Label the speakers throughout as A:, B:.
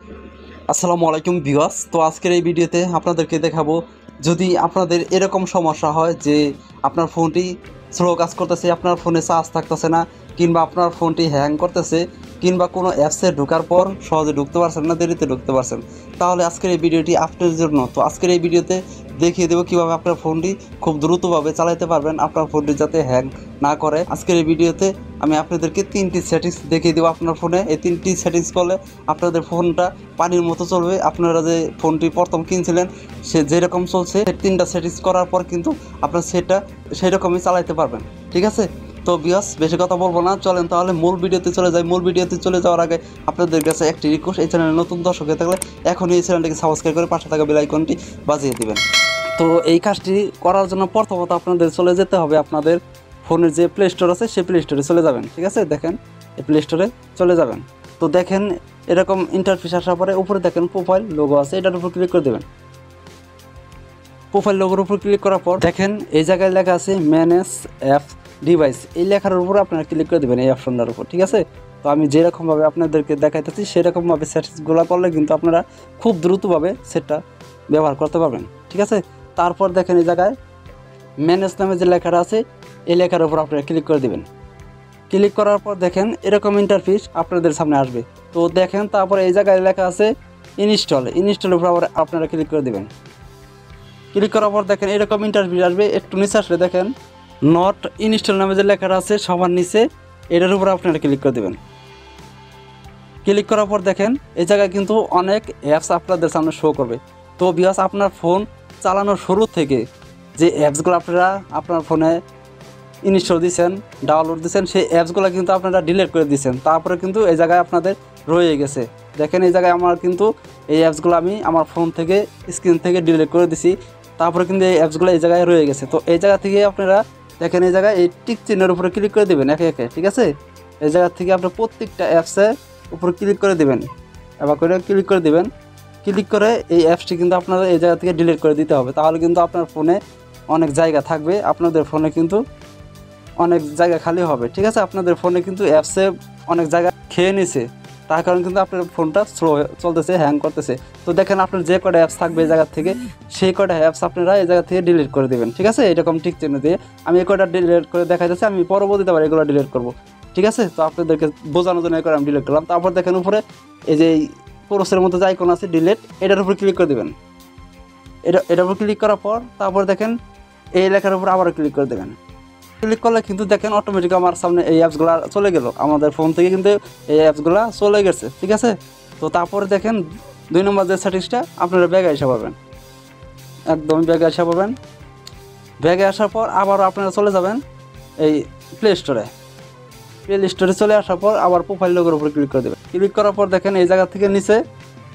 A: আসসালামু আলাইকুম ভিউয়ার্স। তো আজকের এই ভিডিওতে আপনাদেরকে দেখাবো, যদি আপনাদের এরকম সমস্যা হয় যে আপনার ফোনটি স্লো কাজ করতেছে, আপনার ফোনে চার্জ থাকতেছে না, কিংবা আপনার ফোনটি হ্যাং করতেছে, কিংবা কোনো অ্যাপসে ঢোকার পর সহজে ঢুকতে পারছেন না, দেরিতে ঢুকতে পারছেন, তাহলে আজকের এই ভিডিওটি আপনার জন্য। তো আজকের এই ভিডিওতে দেখিয়ে দেবো কীভাবে আপনার ফোনটি খুব দ্রুতভাবে চালাতে পারবেন, আপনার ফোনটি যাতে হ্যাং না করে। আজকের এই ভিডিওতে আমি আপনাদেরকে 3টি সেটিংস দেখিয়ে দেবো আপনার ফোনে। এই 3টি সেটিংস করলে আপনাদের ফোনটা পানির মতো চলবে। আপনারা যে ফোনটি প্রথম কিনছিলেন সে যেরকম চলছে, 3টা সেটিংস করার পর কিন্তু আপনার সেটা সেই রকমই চালাতে পারবেন। ঠিক আছে? তো ভিউয়ার্স, বেশি কথা বলবো না, চলেন তাহলে মূল ভিডিওতে চলে যাই। মূল ভিডিওতে চলে যাওয়ার আগে আপনাদের কাছে একটি রিকোয়েস্ট, এই চ্যানেলে নতুন দর্শক হয়ে থাকলে এখনই এই চ্যানেলটিকে সাবস্ক্রাইব করে পাশে থাকা বেল আইকনটি বাজিয়ে দিবেন। তো এই কাজটি করার জন্য প্রথমত আপনাদের চলে যেতে হবে আপনাদের ফোনের যে প্লে স্টোর আছে সেই প্লে স্টোরে চলে যাবেন। ঠিক আছে? দেখেন এই প্লে স্টোরে চলে যাবেন। তো দেখেন এরকম ইন্টারফেস আসার পরে উপরে দেখেন প্রোফাইল লোগো আছে, এটার উপর ক্লিক করে দেবেন। প্রোফাইল লোগোর উপর ক্লিক করার পর দেখেন এই জায়গায় লেখা আছে ম্যানেজ অ্যাপ ডিভাইস, এই লেখার উপর আপনারা ক্লিক করে দেবেন, এই অপশনটার উপর। ঠিক আছে? তো আমি যেরকমভাবে আপনাদেরকে দেখাইতেছি সেরকমভাবে সেটিংসগুলো করলে কিন্তু আপনারা খুব দ্রুতভাবে সেটটা ব্যবহার করতে পারবেন। ঠিক আছে? তারপর দেখেন এই জায়গায় ম্যানেজ নামে যে লেখাটা আছে এই লেখার উপর আপনারা ক্লিক করে দেবেন। ক্লিক করার পর দেখেন এরকম ইন্টারফেস আপনাদের সামনে আসবে। তো দেখেন তারপরে এই জায়গায় লেখা আছে ইনস্টলের উপর আবার আপনারা ক্লিক করে দেবেন। ক্লিক করার পর দেখেন এরকম ইন্টারফেস আসবে। একটু নিচে আসলে দেখেন নট ইনস্টল নামে যে লেখাটা আছে সবার নিচে, এটার উপর আপনারা ক্লিক করে দেবেন। ক্লিক করার পর দেখেন এই জায়গায় কিন্তু অনেক অ্যাপস আপনাদের সামনে শো করবে। তো ভিউয়ার্স, আপনার ফোন চালানোর শুরু থেকে যে অ্যাপসগুলো আপনারা আপনার ফোনে ইনস্টল দিয়েছেন, ডাউনলোড দিয়েছেন, সেই অ্যাপসগুলো কিন্তু আপনারা ডিলিট করে দিয়েছেন, তারপরে কিন্তু এই জায়গায় আপনাদের রয়ে গেছে। দেখেন এই জায়গায় আমার কিন্তু এই অ্যাপসগুলো আমি আমার ফোন থেকে স্ক্রিন থেকে ডিলিট করে দিছি, তারপরে কিন্তু এই অ্যাপসগুলো এই জায়গায় রয়ে গেছে। তো এই জায়গা থেকে আপনারা দেখেন এই জায়গায় এই টিক চিহ্নের উপরে ক্লিক করে দেবেন একে একে। ঠিক আছে? এই জায়গা থেকে আপনার প্রত্যেকটা অ্যাপসের উপর ক্লিক করে দেবেন, এবার করে ক্লিক করে দেবেন। ক্লিক করে এই অ্যাপসটি কিন্তু আপনারা এই জায়গা থেকে ডিলিট করে দিতে হবে, তাহলে কিন্তু আপনার ফোনে অনেক জায়গা থাকবে, আপনাদের ফোনে কিন্তু অনেক জায়গা খালি হবে। ঠিক আছে? আপনাদের ফোনে কিন্তু অ্যাপসে অনেক জায়গা খেয়ে নিছে, তার কারণে কিন্তু আপনার ফোনটা স্লো চলতেছে, হ্যাং করতেছে। তো দেখেন আপনার যে কটা অ্যাপস থাকবে এই জায়গা থেকে, সেই কটা অ্যাপস আপনারা এই জায়গা থেকে ডিলিট করে দেবেন। ঠিক আছে? এরকম টিক চিহ্ন দিয়ে আমি এই কটা ডিলিট করে দেখাইতেছি, আমি পরবর্তীতে আবার এগুলো ডিলিট করবো। ঠিক আছে? তো আপনাদেরকে বোঝানোর জন্য করে আমি ডিলিট করলাম। তারপর দেখেন উপরে এই যে ক্রসের মতো যে আইকন আছে ডিলিট, এটার উপর ক্লিক করে দেবেন। এটার উপর ক্লিক করার পর তারপর দেখেন এই লেখার উপর আবারও ক্লিক করে দেবেন। ক্লিক করলে কিন্তু দেখেন অটোমেটিক আমার সামনে এই অ্যাপসগুলো চলে গেল, আমাদের ফোন থেকে কিন্তু এই অ্যাপসগুলো চলে গেছে। ঠিক আছে? তো তারপরে দেখেন 2 নম্বর যে সেটিংসটা আপনারা ব্যাগে এসে পাবেন, একদমই ব্যাগে এসে পাবেন। ব্যাগে আসার পর আবারও আপনারা চলে যাবেন এই প্লে স্টোরে। প্লে স্টোরে চলে আসার পর আবার প্রোফাইল লোগোর উপর ক্লিক করে দেবেন। ক্লিক করার পর দেখেন এই জায়গা থেকে নিচে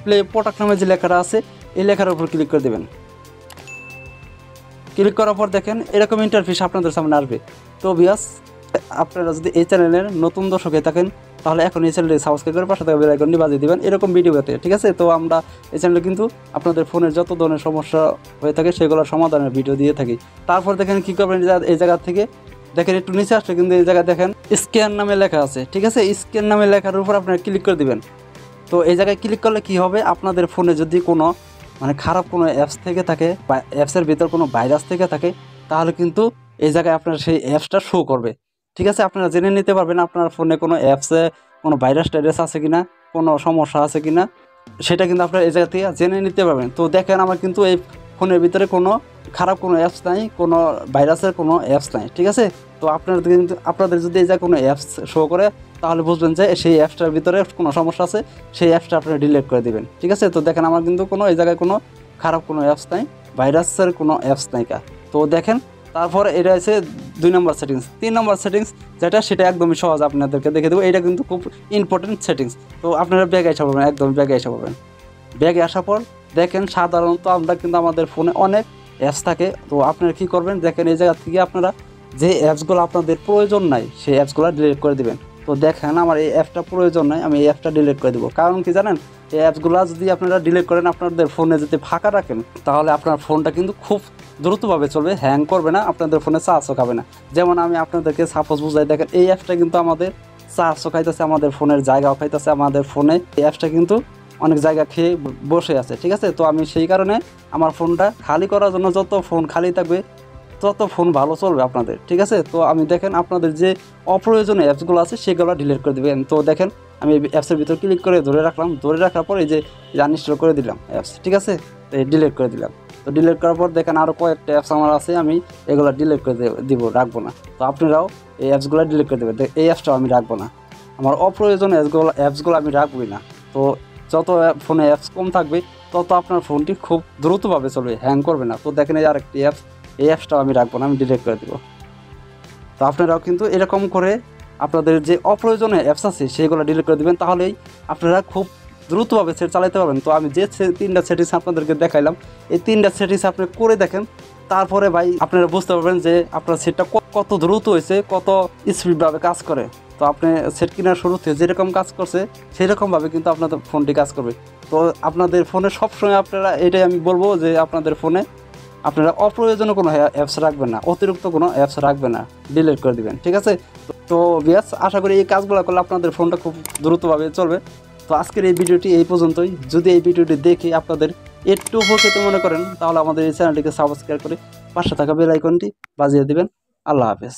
A: প্লে প্রোডাক্ট নামে যে লেখাটা আছে এই লেখার উপর ক্লিক করে দেবেন। ক্লিক করার পর দেখেন এরকম ইন্টারফেস আপনাদের সামনে আসবে। তো ভিউয়ার্স, আপনারা যদি এই চ্যানেলের নতুন দর্শক হয়ে থাকেন তাহলে এখন এই চ্যানেলটি সাবস্ক্রাইব করে পাশে থাকা বেল আইকনটি বাজিয়ে দিবেন এরকম ভিডিও পেতে। ঠিক আছে? তো আমরা এই চ্যানেলে কিন্তু আপনাদের ফোনের যত ধরনের সমস্যা হয়ে থাকে সেগুলোর সমাধানের ভিডিও দিয়ে থাকি। তারপর দেখেন কী করবেন, এই জায়গা থেকে দেখেন একটু নিচে আসলে কিন্তু এই জায়গায় দেখেন স্ক্যান নামে লেখা আছে। ঠিক আছে? স্ক্যান নামে লেখার উপর আপনারা ক্লিক করে দিবেন। তো এই জায়গায় ক্লিক করলে কি হবে, আপনাদের ফোনে যদি কোনো খারাপ কোনো অ্যাপস থেকে থাকে বা অ্যাপসের ভিতর কোনো ভাইরাস থেকে থাকে, তাহলে কিন্তু এই জায়গায় আপনার সেই অ্যাপসটা শো করবে। ঠিক আছে? আপনারা জেনে নিতে পারবেন আপনার ফোনে কোনো অ্যাপসে কোনো ভাইরাস টাইরাস আছে কিনা, কোনো সমস্যা আছে কিনা, সেটা কিন্তু আপনারা এই জায়গা থেকে জেনে নিতে পারবেন। তো দেখেন আমার কিন্তু এই ফোনের ভিতরে কোনো খারাপ কোনো অ্যাপস নাই, কোনো ভাইরাসের কোনো অ্যাপস নাই। ঠিক আছে? তো আপনাদের যদি এই জায়গায় কোনো অ্যাপস শো করে তাহলে বুঝবেন যে সেই অ্যাপসটার ভিতরে কোনো সমস্যা আছে, সেই অ্যাপসটা আপনারা ডিলিট করে দেবেন। ঠিক আছে? তো দেখেন আমার কিন্তু কোনো এই জায়গায় কোনো খারাপ কোনো অ্যাপস নাই, ভাইরাসের কোনো অ্যাপস নাই। তো দেখেন তারপরে এটা আছে 2 নম্বর সেটিংস। 3 নম্বর সেটিংস যেটা, সেটা একদমই সহজ, আপনাদেরকে দেখে দেবো। এটা কিন্তু খুব ইম্পর্টেন্ট সেটিংস। তো আপনারা ব্যাগে এসে পাবেন, একদম ব্যাগে এসে পাবেন। ব্যাগে আসার পর দেখেন সাধারণত আমরা কিন্তু আমাদের ফোনে অনেক অ্যাপস থাকে। তো আপনারা কী করবেন, দেখেন এই জায়গা থেকে আপনারা যে অ্যাপসগুলো আপনাদের প্রয়োজন নাই সেই অ্যাপসগুলো ডিলিট করে দেবেন। তো দেখেন আমার এই অ্যাপটা প্রয়োজন নাই, আমি এই অ্যাপটা ডিলিট করে দেবো। কারণ কি জানেন, এই অ্যাপসগুলো যদি আপনারা ডিলিট করেন, আপনাদের ফোনে যদি ফাঁকা রাখেন, তাহলে আপনার ফোনটা কিন্তু খুব দ্রুতভাবে চলবে, হ্যাং করবে না, আপনাদের ফোনে চার্জও খাবে না। যেমন আমি আপনাদেরকে সাপোজ বুঝাই, দেখেন এই অ্যাপসটা কিন্তু আমাদের চার্জও খাইতেছে, আমাদের ফোনের জায়গাও খাইতেছে, আমাদের ফোনে এই অ্যাপসটা কিন্তু অনেক জায়গা খেয়ে বসে আছে, ঠিক আছে। তো আমি সেই কারণে আমার ফোনটা খালি করার জন্য, যত ফোন খালি থাকবে তত ফোন ভালো চলবে আপনাদের, ঠিক আছে। তো আমি দেখেন আপনাদের যে অপ্রয়োজনীয় অ্যাপসগুলো আছে সেগুলো ডিলিট করে দেবেন। তো দেখেন আমি অ্যাপসের ভিতর ক্লিক করে ধরে রাখলাম, ধরে রাখার পর এই যে আনইনস্টল করে দিলাম অ্যাপস, ঠিক আছে। তো ডিলিট করে দিলাম। তো ডিলিট করার পর দেখেন আরও কয়েকটা অ্যাপস আমার আছে, আমি এগুলো ডিলিট করে দিব, রাখবো না। তো আপনারাও এই অ্যাপসগুলো ডিলিট করে দেবেন। এই অ্যাপসটাও আমি রাখবো না, আমার অপ্রয়োজনীয় অ্যাপসগুলো আমি রাখবই না। তো যত ফোনে অ্যাপস কম থাকবে তত আপনার ফোনটি খুব দ্রুতভাবে চলবে, হ্যাং করবে না। তো দেখেন এই আরেকটি অ্যাপস, এই অ্যাপসটাও আমি রাখবো না, আমি ডিলিট করে দেবো। তো আপনারাও কিন্তু এরকম করে আপনাদের যে অপ্রয়োজনীয় অ্যাপস আছে সেগুলো ডিলিট করে দেবেন, তাহলেই আপনারা খুব দ্রুতভাবে সেট চালাতে পারবেন। তো আমি যে 3টা সেটিংস আপনাদেরকে দেখাইলাম, এই 3টা সেটিংস আপনি করে দেখেন, তারপরে ভাই আপনারা বুঝতে পারবেন যে আপনার সেটটা কত দ্রুত হয়েছে, কত স্পিডভাবে কাজ করে। তো আপনি সেট কেনার শুরুতে যেরকম কাজ করছে সেরকমভাবে কিন্তু আপনাদের ফোনটি কাজ করবে। তো আপনাদের ফোনে সবসময় আপনারা, এটাই আমি বলবো যে আপনাদের ফোনে আপনারা অপ্রয়োজনীয় কোনো অ্যাপস রাখবেন না, অতিরিক্ত কোনো অ্যাপস রাখবেন না, ডিলিট করে দিবেন, ঠিক আছে। তো বিয়াস, আশা করি এই কাজগুলো করলে আপনাদের ফোনটা খুব দ্রুতভাবে চলবে। তো আজকের এই ভিডিওটি এই পর্যন্তই। যদি এই ভিডিওটি দেখে আপনাদের একটু উপকৃত মনে করেন তাহলে আমাদের এই চ্যানেলটিকে সাবস্ক্রাইব করে পাশে থাকা বেল আইকনটি বাজিয়ে দিবেন। আল্লাহ হাফেজ।